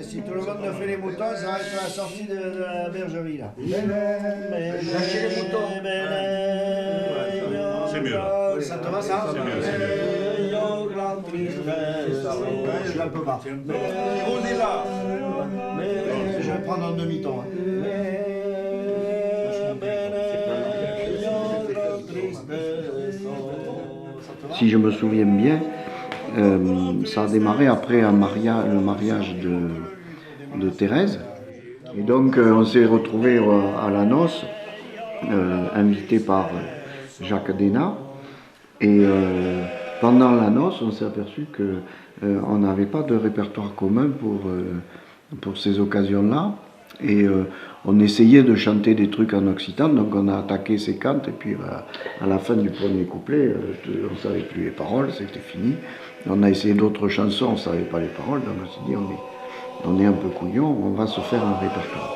Si tout le monde fait les moutons, ça va être la sortie de la bergerie là. Lâchez les moutons. C'est mieux là. Ça te va ça? C'est mieux, c'est mieux. Je suis un peu bas. On est là. Je vais prendre un demi-ton. Si je me souviens bien, ça a démarré après le mariage de Thérèse. Et donc on s'est retrouvés à la noce, invité par Jacques Dénat. Et pendant la noce, on s'est aperçu qu'on n'avait pas de répertoire commun pour ces occasions-là. Et on essayait de chanter des trucs en occitan, donc on a attaqué ces cantes, et puis à la fin du premier couplet, on ne savait plus les paroles, c'était fini. On a essayé d'autres chansons, on ne savait pas les paroles, donc on s'est dit on est un peu couillon, on va se faire un répertoire.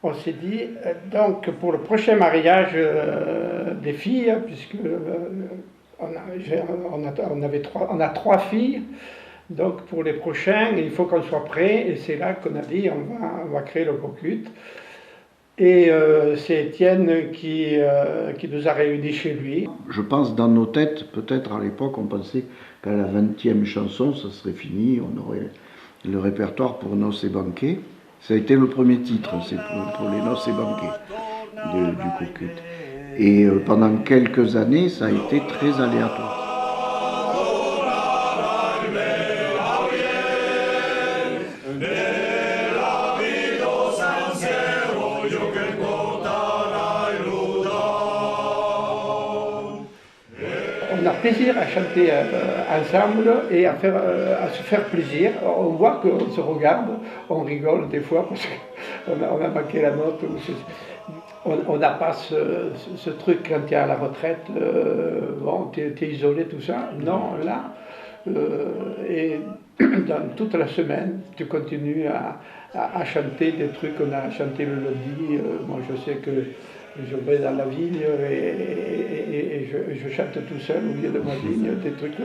On s'est dit, donc pour le prochain mariage des filles, puisque on a 3 filles, donc pour les prochains, il faut qu'on soit prêt, et c'est là qu'on a dit, on va créer le Cocut. Et c'est Étienne qui nous a réunis chez lui. Je pense dans nos têtes, peut-être à l'époque, on pensait qu'à la 20e chanson, ça serait fini, on aurait le répertoire pour Noces et banquets. Ça a été le premier titre, c'est pour les Noces et banquets du Cocut. Et pendant quelques années, ça a été très aléatoire. On a plaisir à chanter ensemble et à se faire plaisir. On voit qu'on se regarde, on rigole des fois parce qu'on a manqué la note. On n'a pas ce truc quand tu es à la retraite, bon, tu es isolé, tout ça. Non, là, et dans toute la semaine, tu continues à chanter des trucs qu'on a chanté le lundi. Moi, je sais que je vais dans la vigne et je chante tout seul au milieu de ma vigne, des trucs.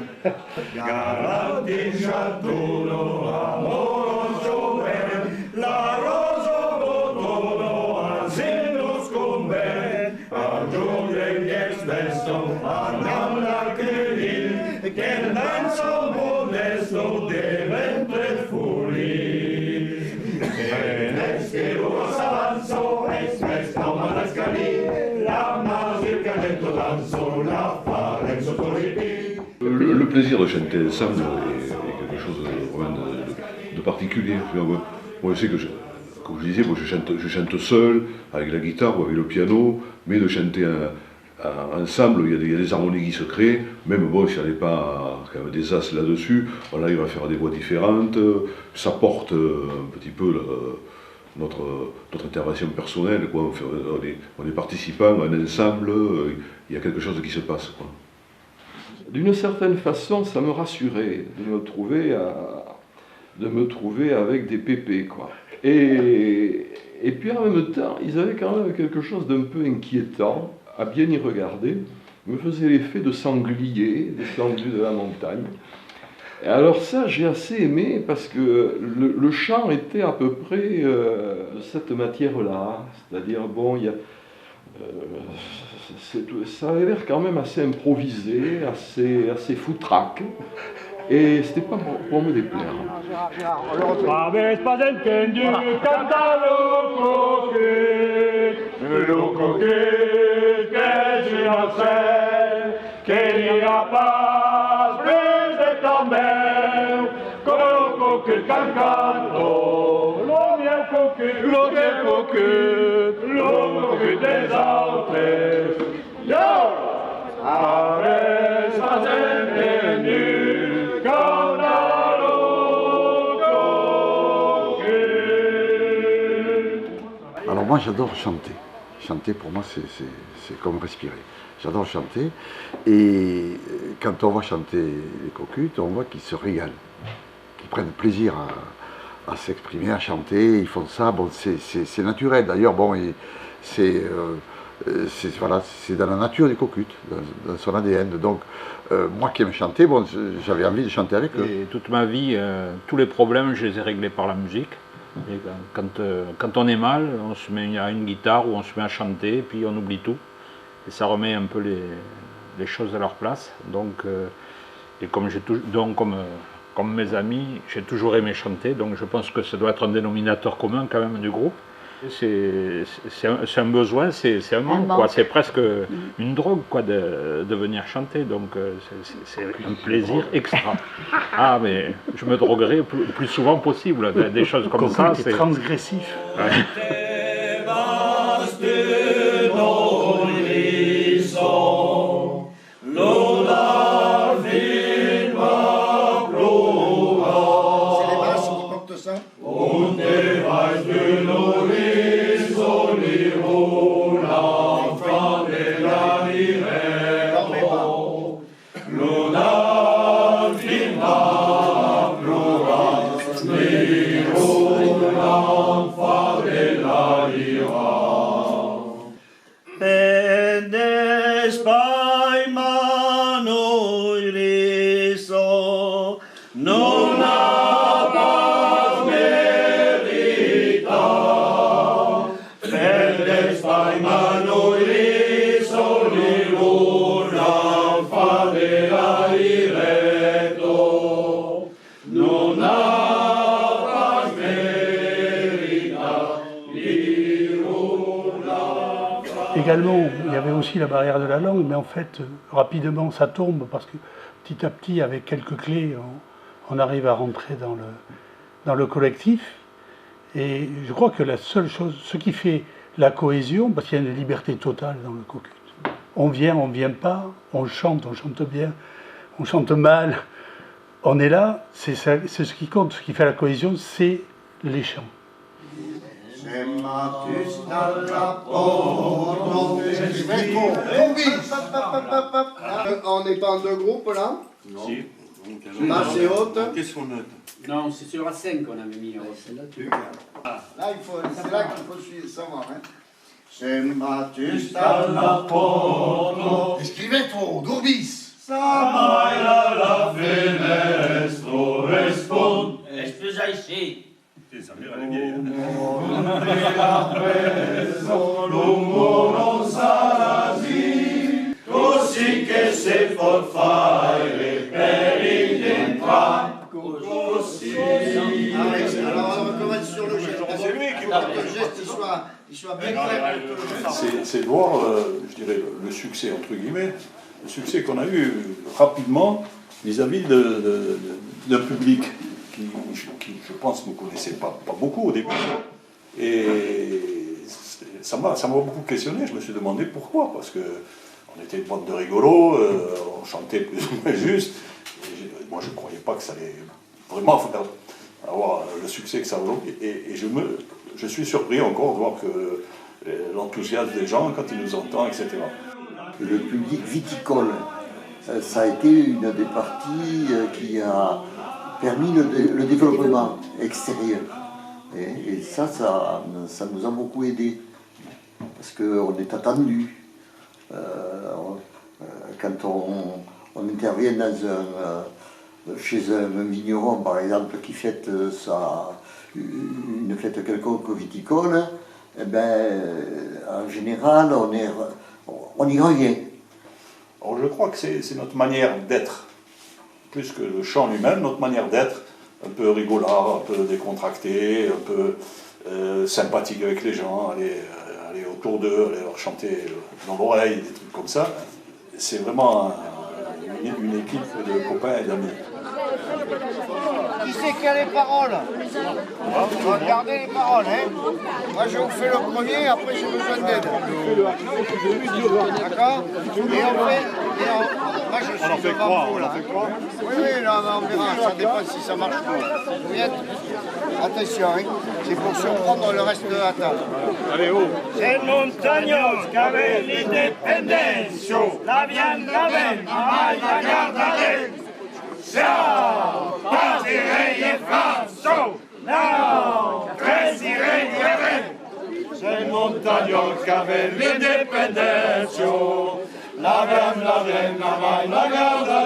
Le plaisir de chanter ensemble est quelque chose vraiment de particulier. Moi, je sais que, comme je disais, moi, je chante seul, avec la guitare ou avec le piano, mais de chanter ensemble, il y a des harmonies qui se créent, même bon, si on n'est pas quand même des as là-dessus, on arrive à faire des voix différentes, ça porte un petit peu notre intervention personnelle, quoi. On est participants, on est ensemble, il y a quelque chose qui se passe, quoi. D'une certaine façon, ça me rassurait de me trouver avec des pépés, quoi. Et puis en même temps, ils avaient quand même quelque chose d'un peu inquiétant, à bien y regarder. Ils me faisaient l'effet de sangliers descendus de la montagne. Et alors ça, j'ai assez aimé parce que le chant était à peu près de cette matière-là. C'est-à-dire, bon, ça avait l'air quand même assez improvisé, assez foutraque. Et c'était pas pour me déplaire. Alors moi j'adore chanter. Chanter pour moi c'est comme respirer. J'adore chanter et quand on voit chanter les Cocutes, on voit qu'ils se régalent, qu'ils prennent plaisir à s'exprimer, à chanter, ils font ça, bon c'est naturel d'ailleurs, bon c'est voilà, c'est dans la nature des Cocutes, dans son ADN. Donc moi qui aime chanter, bon, j'avais envie de chanter avec eux. Et toute ma vie, tous les problèmes, je les ai réglés par la musique. Et quand on est mal, on se met à une guitare ou on se met à chanter, et puis on oublie tout. Et ça remet un peu les choses à leur place. Donc, et comme mes amis, j'ai toujours aimé chanter, donc je pense que ça doit être un dénominateur commun quand même du groupe. C'est un besoin, c'est un manque, quoi. C'est presque une drogue quoi, de venir chanter, donc c'est un plaisir extra. Ah mais je me droguerai le plus souvent possible, des choses comme ça. C'est transgressif. Ouais. C'est les basses qui portent ça. Pendes by mano iriso, non abas merita. Pendes by mano iriso, niruna fadera ireto, non abas merita, niruna. Également, il y avait aussi la barrière de la langue, mais en fait, rapidement, ça tombe parce que petit à petit, avec quelques clés, on arrive à rentrer dans le collectif. Et je crois que la seule chose, ce qui fait la cohésion, parce qu'il y a une liberté totale dans le Cocute. On vient pas, on chante bien, on chante mal, on est là, c'est ce qui compte, ce qui fait la cohésion, c'est les chants. On n'est pas en deux groupes là? Non. Basse et haute. Qu'est-ce qu'on note? Non, c'est sur la 5 qu'on avait mis. Là, c'est là qu'il faut suivre, savoir. Hein. Semmatus alla porto. Scrivete d'Urbis. Samaila la fenestro respond. Espesa ici. Ça veut dire elle est vieille. Lungo sarasi, così che se for fare per il entra, così. Alors on commence sur le geste. C'est lui qui veut que le geste soit bien clair. C'est de voir, je dirais, le succès, entre guillemets, le succès qu'on a eu rapidement vis-à-vis d'un public qui, je pense, ne me connaissait pas beaucoup au début. Et ça m'a beaucoup questionné. Je me suis demandé pourquoi. Parce qu'on était une bande de rigolos, on chantait plus ou moins juste. Et moi, je ne croyais pas que ça allait vraiment avoir le succès que ça a aujourd'hui. Et je suis surpris encore de voir que l'enthousiasme des gens quand ils nous entendent, etc. Le public viticole, ça a été une des parties qui a permis le développement extérieur. Et ça nous a beaucoup aidé, parce qu'on est attendu. Quand on intervient chez un vigneron, par exemple, qui fête une fête quelconque viticole, eh ben, en général, on y revient. Alors je crois que c'est notre manière d'être, plus que le chant lui-même, notre manière d'être, un peu rigolard, un peu décontracté, un peu sympathique avec les gens, aller autour d'eux, aller leur chanter dans l'oreille, des trucs comme ça. C'est vraiment une équipe de copains et d'amis. Qui c'est qui a les paroles? Regardez les paroles, hein. Moi je vous fais le premier, après j'ai besoin d'aide. D'accord? Et on fait... Moi je suis devant vous là. Oui, oui, là on verra, ça dépend si ça marche pas. Vous y êtes? Attention, hein. C'est pour surprendre le reste de la table. Allez, haut. C'est Montaños qu'avait l'indépendance, la viande la veine, la garde ciao, partirei e falso, no, cresirei e C'est Montagnol qui avait l'indépendance. La veine, la main, la garde, la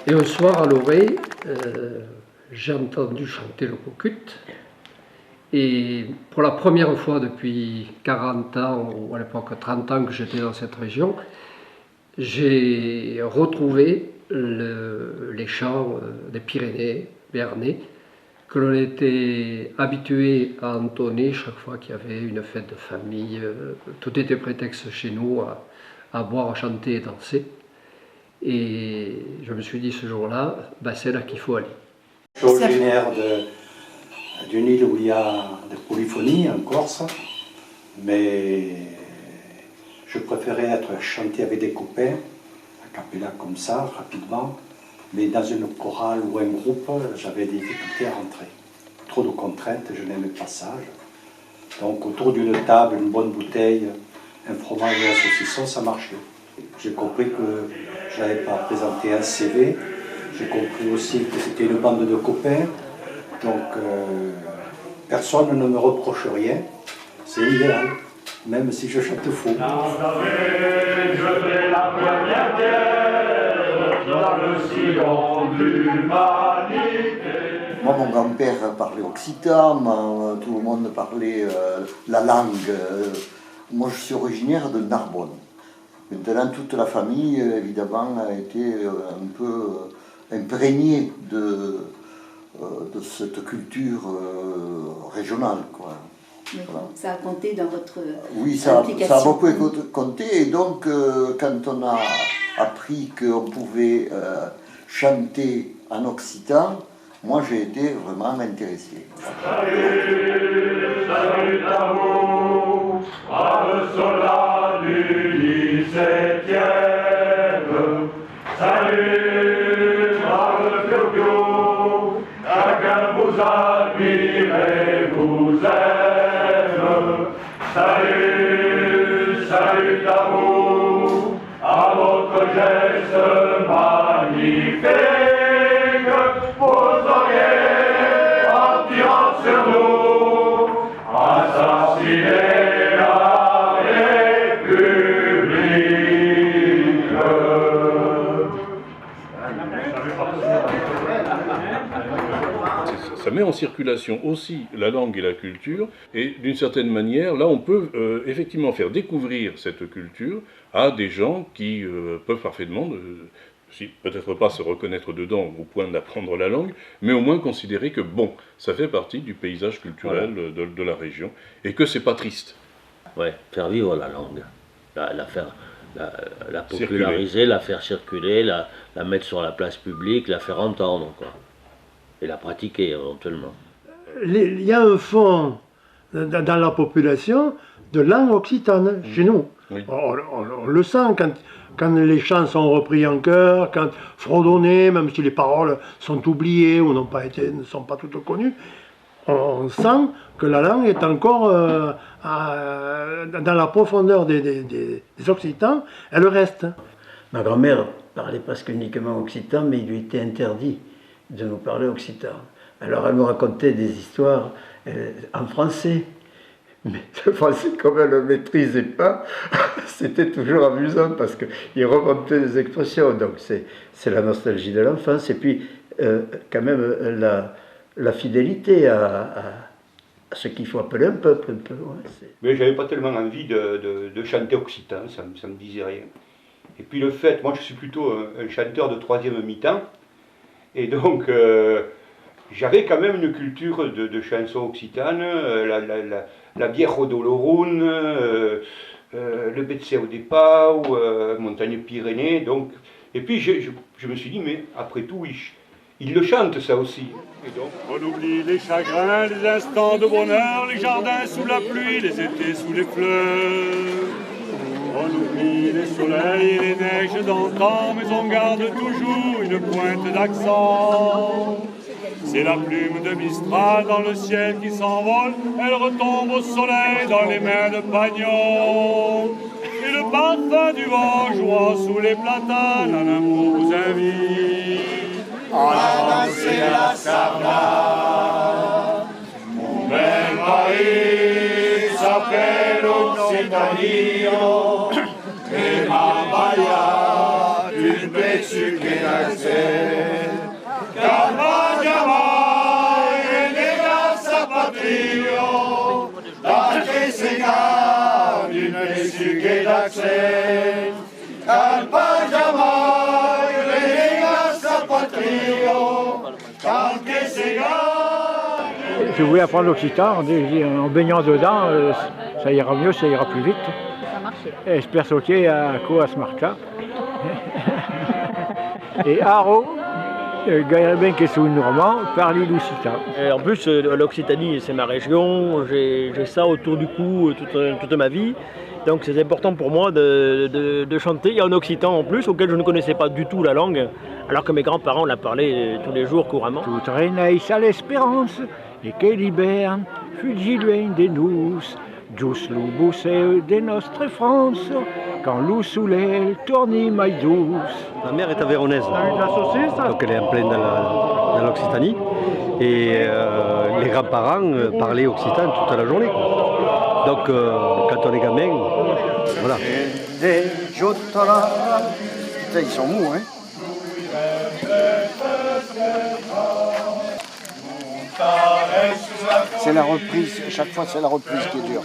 Et un soir à l'orée, j'ai entendu chanter le cocut. Et pour la première fois depuis 40 ans, ou à l'époque 30 ans que j'étais dans cette région, j'ai retrouvé les chants des Pyrénées, béarnais, que l'on était habitué à entonner chaque fois qu'il y avait une fête de famille. Tout était prétexte chez nous à boire, à chanter et danser. Et je me suis dit ce jour-là, ben c'est là qu'il faut aller. Je suis originaire d'une île où il y a des polyphonies en Corse, mais je préférais être chanté avec des copains, a cappella comme ça, rapidement, mais dans une chorale ou un groupe, j'avais des difficultés à rentrer. Trop de contraintes, je n'aimais pas ça. Donc autour d'une table, une bonne bouteille, un fromage et un saucisson, ça marchait. J'ai compris que je n'avais pas présenté un CV. J'ai compris aussi que c'était une bande de copains. Donc personne ne me reproche rien. C'est idéal, même si je chante faux. Je vais la première pierre dans le sillon de l'humanité. Moi, mon grand-père parlait occitan, tout le monde parlait la langue. Moi, je suis originaire de Narbonne. Maintenant, toute la famille, évidemment, a été un peu imprégnée de cette culture régionale, quoi. Voilà. Ça a compté dans votre oui, ça a beaucoup compté. Et donc, quand on a appris qu'on pouvait chanter en occitan, moi, j'ai été vraiment intéressé. Salut, salut à vous, brave soldats du 17e. Salut, brave Pio-Pio, chacun vous admire et vous aime. Salut, salut à vous, à votre geste magnifique. Ça met en circulation aussi la langue et la culture, et d'une certaine manière, là on peut effectivement faire découvrir cette culture à des gens qui peuvent parfaitement, si peut-être pas se reconnaître dedans au point d'apprendre la langue, mais au moins considérer que bon, ça fait partie du paysage culturel de la région, et que c'est pas triste. Ouais, faire vivre la langue, la populariser, la faire circuler, la mettre sur la place publique, la faire entendre, quoi. Et la pratiquer éventuellement. Il y a un fond dans la population de langue occitane, chez nous. Oui. On le sent quand les chants sont repris en chœur, quand fredonnés, même si les paroles sont oubliées ou ne sont pas toutes connues. on sent que la langue est encore dans la profondeur des Occitans, elle reste. Ma grand-mère parlait presque uniquement occitan, mais il lui était interdit de nous parler occitan. Alors elle me racontait des histoires en français. Mais le français, comme elle ne le maîtrisait pas, c'était toujours amusant parce qu'il remontait des expressions. Donc c'est la nostalgie de l'enfance. Et puis, quand même, la fidélité à ce qu'il faut appeler un peuple. Ouais, mais j'avais pas tellement envie de chanter occitan, ça me disait rien. Et puis le fait, moi je suis plutôt un chanteur de troisième mi-temps, et donc j'avais quand même une culture de chansons occitanes, la Viejo Dolorun, le Betseu de Pau, Montagne Pyrénées, donc. Et puis je me suis dit, mais après tout, il le chante ça aussi. Et donc, on oublie les chagrins, les instants de bonheur, les jardins sous la pluie, les étés sous les fleurs. On oublie les soleils et les neiges d'antan, mais on garde toujours une pointe d'accent. C'est la plume de Mistral dans le ciel qui s'envole, elle retombe au soleil dans les mains de Pagnon. Et le parfum du vent jouant sous les platanes, un amour vous invite à danser la sarda. Mon bel pays s'appelle Occitanie, et ma baya d'une pétue qui naissait. Campagna e nega sa patria, da che sega d'une pétue qui naissait. Campagna e nega sa patria, da che sega. Je voulais apprendre l'occitan, en baignant dedans, ça ira mieux, ça ira plus vite. Ça marchait. Espère sauter à quoi ce marque-là. Et Haro, Gaël qui est sous normand, parle l'occitan. En plus, l'Occitanie, c'est ma région, j'ai ça autour du cou toute ma vie. Donc c'est important pour moi de chanter en occitan en plus, auquel je ne connaissais pas du tout la langue, alors que mes grands-parents la parlaient tous les jours couramment. Tout renaisse à l'espérance, et que l'hiberne fugit loin de nous, Jus lubus de notre France, quand l'eau sous l'aile tourne maille douce. Ma mère est avéronaise, donc elle est en pleine dans l'Occitanie. Et les grands-parents parlaient occitan toute la journée. Donc quand on est gamin, voilà. Putain, ils sont mous, hein. C'est la reprise, chaque fois c'est la reprise qui est dure.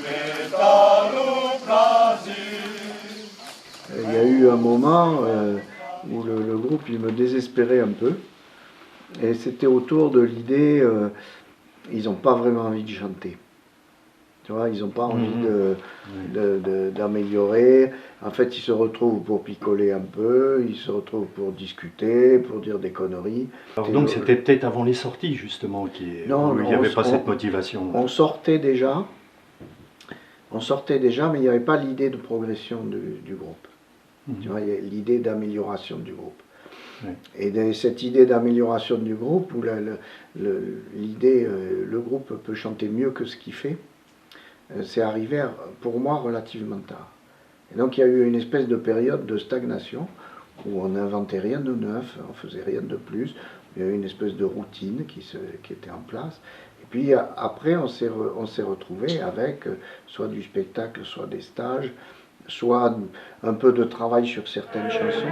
Il y a eu un moment où le groupe il me désespérait un peu, et c'était autour de l'idée, ils n'ont pas vraiment envie de chanter. Tu vois, ils n'ont pas envie d'améliorer. En fait, ils se retrouvent pour picoler un peu, ils se retrouvent pour discuter, pour dire des conneries. Alors donc c'était peut-être avant les sorties, justement, où il n'y avait pas cette motivation. On sortait déjà, mais il n'y avait pas l'idée de progression du groupe. Tu vois, il y a l'idée d'amélioration du groupe. Oui. Et cette idée d'amélioration du groupe, où l'idée, le groupe peut chanter mieux que ce qu'il fait, c'est arrivé pour moi relativement tard. Et donc il y a eu une espèce de période de stagnation où on n'inventait rien de neuf, on faisait rien de plus. Il y a eu une espèce de routine qui était en place. Et puis après on s'est retrouvé avec soit du spectacle, soit des stages, soit un peu de travail sur certaines chansons.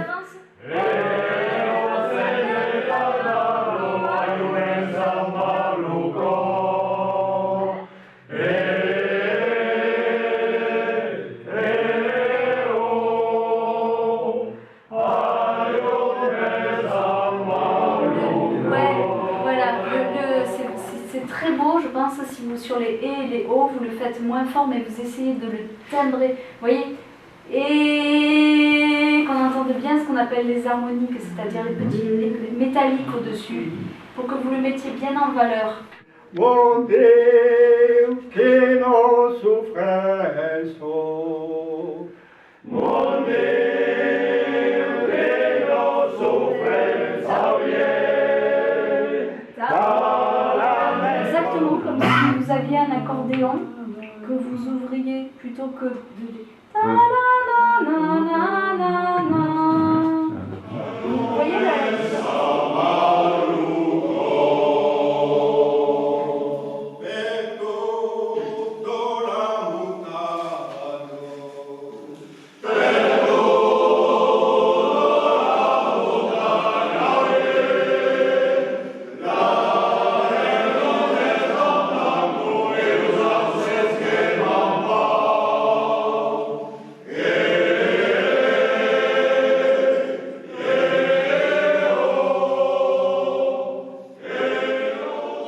Sur les et et les o, vous le faites moins fort, mais vous essayez de le timbrer. Vous voyez, et qu'on entende bien ce qu'on appelle les harmoniques, c'est-à-dire les petits métalliques au-dessus, pour que vous le mettiez bien en valeur. Mon Dieu, que nos souffrances, mon Dieu, que nos souffrances, Exactement comme ça. l'accordéon, que vous ouvriez plutôt que de... Ta-la-la-la-la-la-la. Vous voyez la...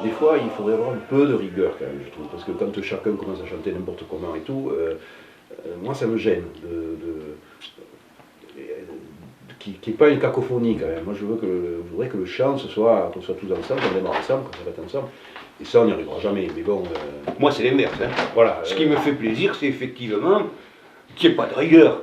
Des fois, il faudrait avoir un peu de rigueur quand même, je trouve, parce que quand chacun commence à chanter n'importe comment et tout, moi ça me gêne, qu'il n'y ait pas une cacophonie quand même. Moi je voudrais que le chant, qu'on soit tous ensemble, qu'on démarre ensemble, qu'on s'arrête ensemble, et ça on n'y arrivera jamais, mais bon... Moi c'est l'inverse, hein. Voilà, ce qui me fait plaisir, c'est effectivement qu'il n'y ait pas de rigueur.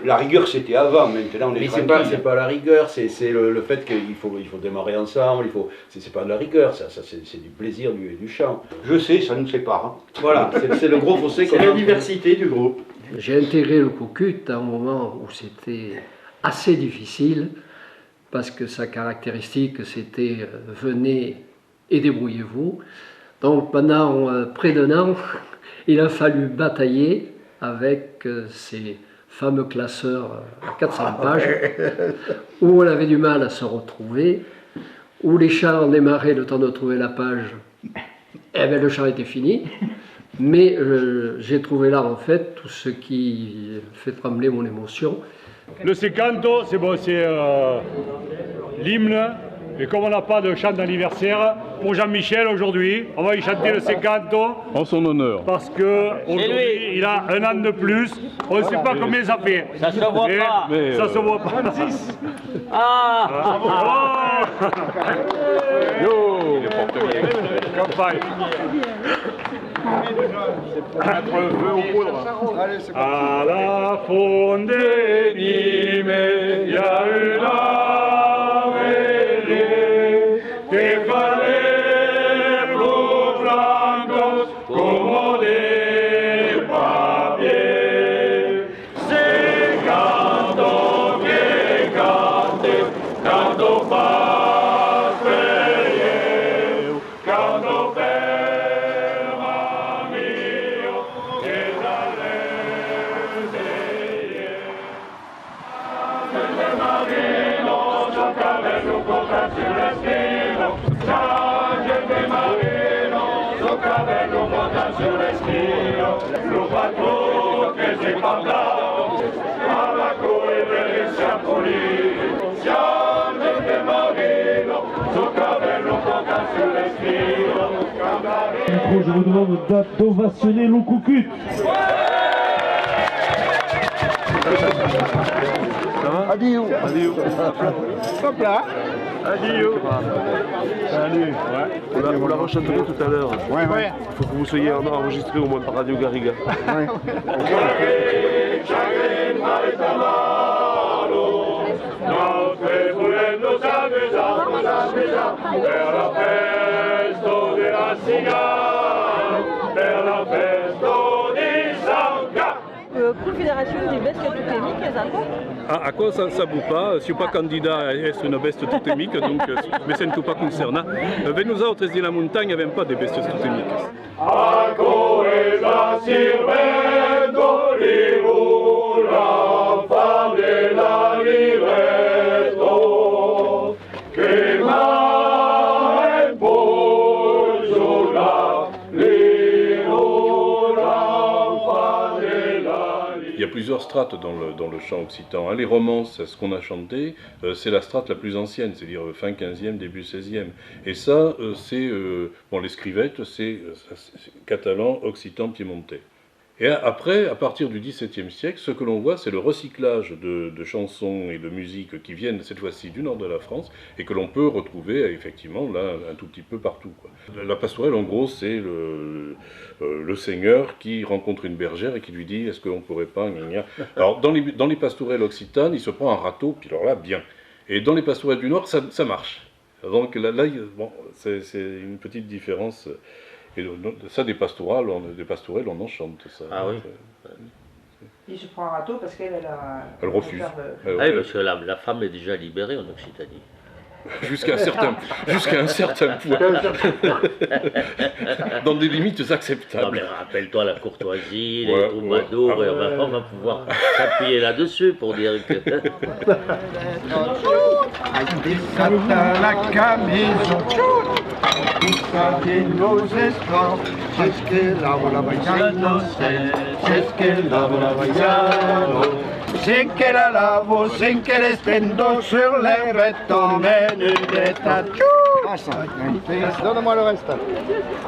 La rigueur c'était avant, maintenant on est tranquille. Mais c'est pas la rigueur, c'est le fait qu'il faut démarrer ensemble, c'est pas de la rigueur, c'est du plaisir du chant. Je sais, ça nous sépare. Hein. Voilà, c'est le gros fossé. C'est la diversité du groupe. J'ai intégré le cocut à un moment où c'était assez difficile, parce que sa caractéristique c'était venez et débrouillez-vous. Donc pendant près d'un an, il a fallu batailler avec ces fameux classeurs à 400 pages, où on avait du mal à se retrouver, où les chants démarraient le temps de trouver la page, et bien le chant était fini, mais j'ai trouvé là en fait tout ce qui fait trembler mon émotion. Le secanto, c'est bon, c'est l'hymne, et comme on n'a pas de chant d'anniversaire, pour Jean-Michel aujourd'hui, on va y chanter le secanto. En son honneur. Parce qu'aujourd'hui, il a un an de plus, on ne sait pas combien ça fait. Ça se voit pas. Ça se voit pas. 6. Ah Yo campagne. Mettre le feu aux poudres. À la fonte des Nîmes, il y a une avenue qui fallait plus blancos comme des papiers. C'est quand on cante, quand on passe payé, quand on perd amigo, et lo patrón che si parla alla coerenza sia pulito siamo de marino suo cabello poca sulle spine. Je vous demande d'ovationner le coucut. Adieu. Adieu. Hop là. Adieu. Salut. Vous la rechanterez tout à l'heure. Ouais. Il faut que vous soyez enregistré au moins par Radio Garriga. Ouais. Confédération des bestes totémiques, esatto? A qua senza bupa, si pas candidat a essere una bestia totémique, donc me sento pas concerna. Ben nous autres di la montagna avem pas de besties totémiques. A coesa sirvendo rivulla fa della libretto che mai poi sulla Il y a plusieurs strates dans le chant occitan. Les romances, ce qu'on a chanté, c'est la strate la plus ancienne, c'est-à-dire fin 15e, début 16e. Et ça, c'est, bon, les scrivettes, c'est catalan, occitan, piémontais. Et après, à partir du XVIIe siècle, ce que l'on voit, c'est le recyclage de chansons et de musique qui viennent cette fois-ci du nord de la France et que l'on peut retrouver effectivement là un tout petit peu partout, quoi. La pastourelle, en gros, c'est le seigneur qui rencontre une bergère et qui lui dit « est-ce qu'on pourrait pas... » Alors, dans les pastourelles occitanes, il se prend un râteau, puis alors là, bien. Et dans les pastourelles du nord, ça marche. Donc là bon, c'est une petite différence. Et ça, des pastorales, on en chante, ça. Ah oui. Et je prends un râteau parce qu'elle Elle refuse. Ah oui, parce que la femme est déjà libérée en Occitanie. Jusqu'à un certain point. Dans des limites acceptables. Non mais rappelle-toi la courtoisie, les troubadours, et on va pouvoir s'appuyer là-dessus pour dire que... la camisa, nos esclaves, c'est ce que lave la baillano, c'est ce que lave la baillano, c'est que la lavo, c'est que les stendo sur les bétons, menu de tachou. Donne-moi le reste.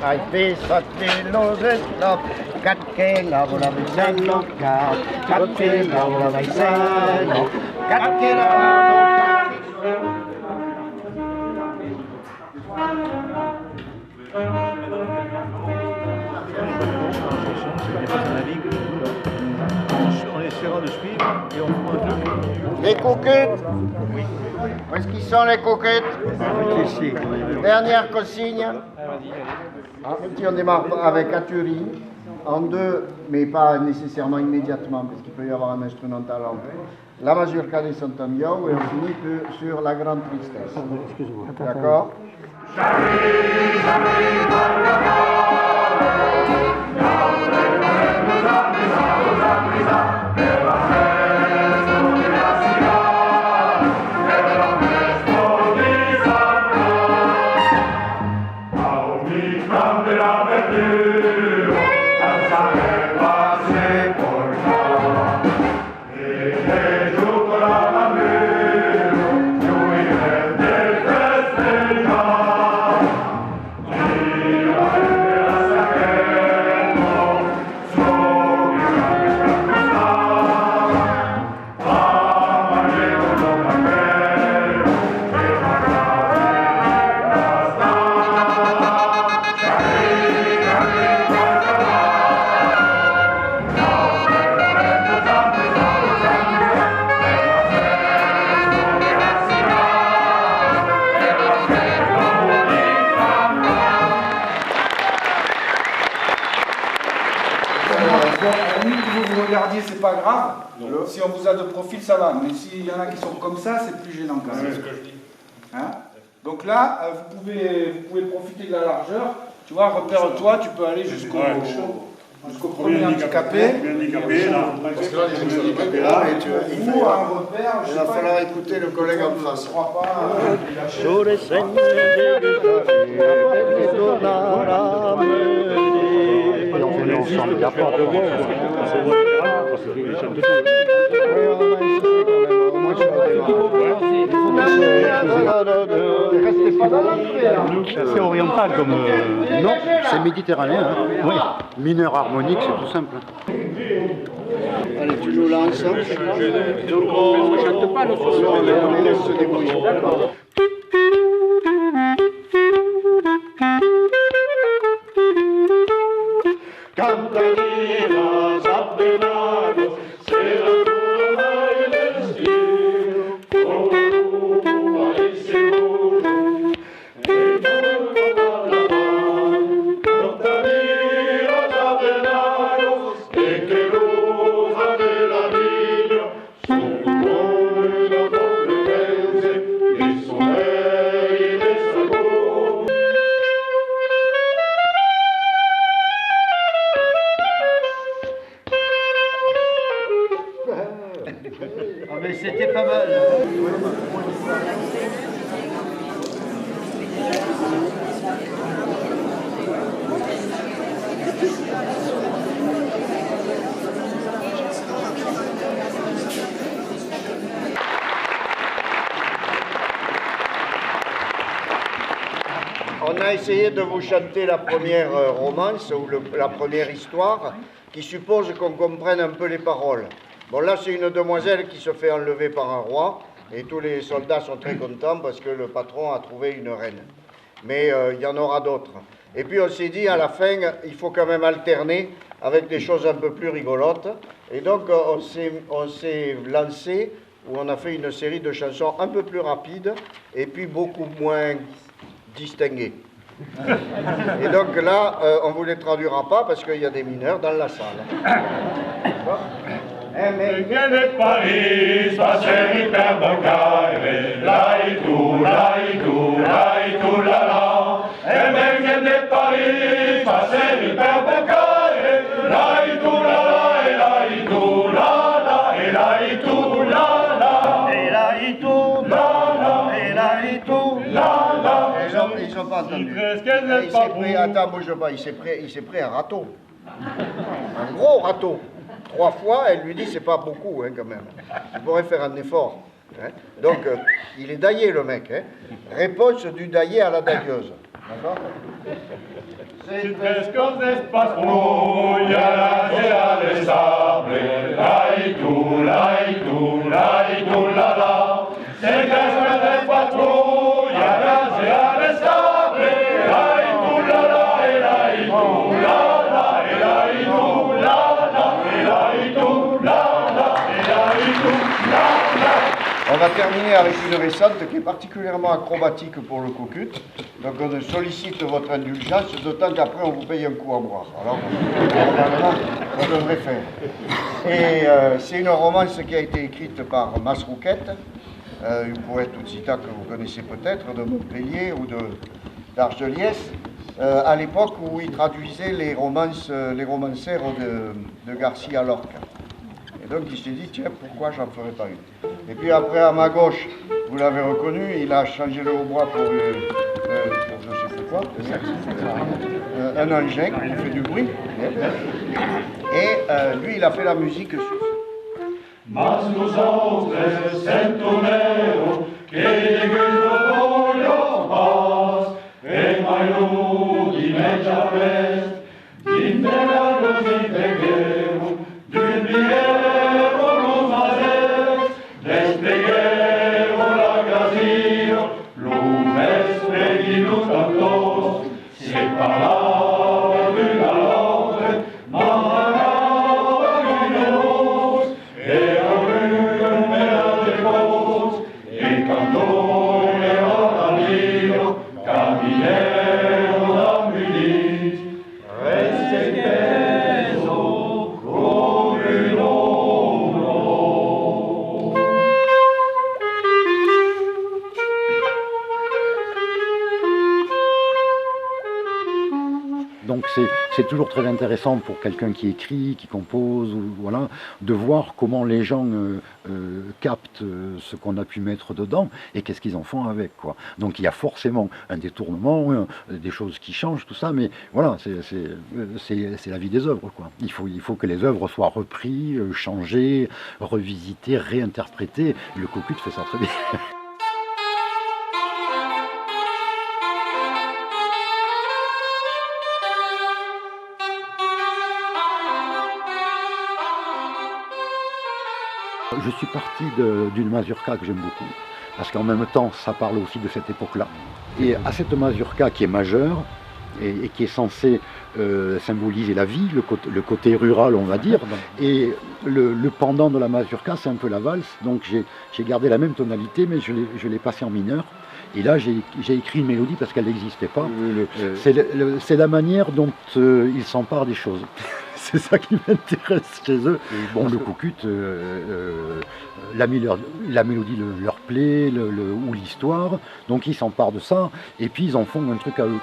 Ay, pésate los esclaves, cat que lavo la baillano, cat que lavo la baillano, cat que lavo. On essaiera de suivre et on fera un truc. Les coquettes. Oui. Où est-ce qu'ils sont les coquettes? Ici. Dernière consigne. On démarre avec Aturi, en deux, mais pas nécessairement immédiatement, parce qu'il peut y avoir un instrumental en fait. La mazurka des Sant'Amio, et on finit sur la grande tristesse. D'accord? C'est pas grave, si on vous a de profil ça va, mais s'il y en a qui sont comme ça, c'est plus gênant quand même. C'est ce que je dis. Hein? Donc là, vous pouvez profiter de la largeur, tu vois, repère-toi, tu peux aller jusqu'au premier handicapé. Parce que là, les handicapés là, il va falloir écouter le collègue en face. C'est assez oriental comme... Non, c'est méditerranéen. Hein. Oui. Mineur harmonique, c'est tout simple. Allez, tu joues là ensemble. Donc on ne chante pas, on les laisse se débrouiller. D'accord. Cantarinas apenados, se la turma el estilo, como hay seguro, en todo carnaval. Cantarinas apenados, de que rosa de la niña, su buena complutense, de su rey y de su amor. Ah mais c'était pas mal. On a essayé de vous chanter la première romance ou la première histoire qui suppose qu'on comprenne un peu les paroles. Bon là c'est une demoiselle qui se fait enlever par un roi et tous les soldats sont très contents parce que le patron a trouvé une reine. Mais il y en aura d'autres. Et puis on s'est dit à la fin il faut quand même alterner avec des choses un peu plus rigolotes. Et donc on s'est lancé où on a fait une série de chansons un peu plus rapides et puis beaucoup moins distinguées. Et donc là, on ne vous les traduira pas parce qu'il y a des mineurs dans la salle. Viene Paris, passer hyper bocare, laïtou, laïtou, laïtou, la la. Et viene Paris, passer hyper bocare, laïtou, la la, et laïtou, la la, et laïtou, la la, et laïtou, la la, et laïtou, la la. Ils n'ont pas entendu. Il s'est pris, attends, bouge pas, il s'est pris un râteau. Un gros râteau. 3 fois, elle lui dit c'est pas beaucoup hein, quand même. Il pourrait faire un effort. Hein. Donc, il est daillé le mec. Hein. Réponse du daillé à la dailleuse. D'accord. Si tres cosas patrulla, la de sable, laïtou, laïtou, laïtou, la la. Si tres cosas patrulla, la de sable, laïtou, la la, et laïtou, la la, et laïtou, la la, et laïtou, la la, et laïtou, la la. On va terminer avec une récente qui est particulièrement acrobatique pour le cocut. Donc on sollicite votre indulgence, d'autant qu'après on vous paye un coup à boire. Alors, normalement, ça devrait faire. Et c'est une romance qui a été écrite par Masrouquette, une poète occitane que vous connaissez peut-être, de Montpellier ou d'Argelès, à l'époque où il traduisait les romancières de Garcia Lorca. Et donc il s'est dit, tiens, pourquoi j'en ferais pas une? Et puis après, à ma gauche, vous l'avez reconnu, il a changé le hautbois pour je sais plus quoi, un engin qui fait du bruit. Et lui, il a fait la musique sur ça. Mas nosotros sentonero que gusto voglio pas e mai ludi meccia prest d'intera così preghiamo d'un biero los mazes despleghiamo la casino l'umes preghimus tantos separava d'una l'altra ma Donc c'est toujours très intéressant pour quelqu'un qui écrit, qui compose, ou, voilà, de voir comment les gens captent ce qu'on a pu mettre dedans et qu'est-ce qu'ils en font avec, quoi. Donc il y a forcément un détournement, des choses qui changent, tout ça, mais voilà, c'est la vie des œuvres, quoi. Il faut que les œuvres soient reprises, changées, revisitées, réinterprétées. Le cocut fait ça très bien. Je suis parti d'une mazurka que j'aime beaucoup, parce qu'en même temps, ça parle aussi de cette époque-là. Et à cette mazurka qui est majeure, et qui est censée symboliser la vie, le côté rural, on va dire, et le pendant de la mazurka, c'est un peu la valse, donc j'ai gardé la même tonalité, mais je l'ai passée en mineur. Et là, j'ai écrit une mélodie parce qu'elle n'existait pas. C'est la manière dont ils s'emparent des choses. C'est ça qui m'intéresse chez eux. Bon, le cocut, la mélodie leur plaît, ou l'histoire, donc ils s'emparent de ça, et puis ils en font un truc à eux.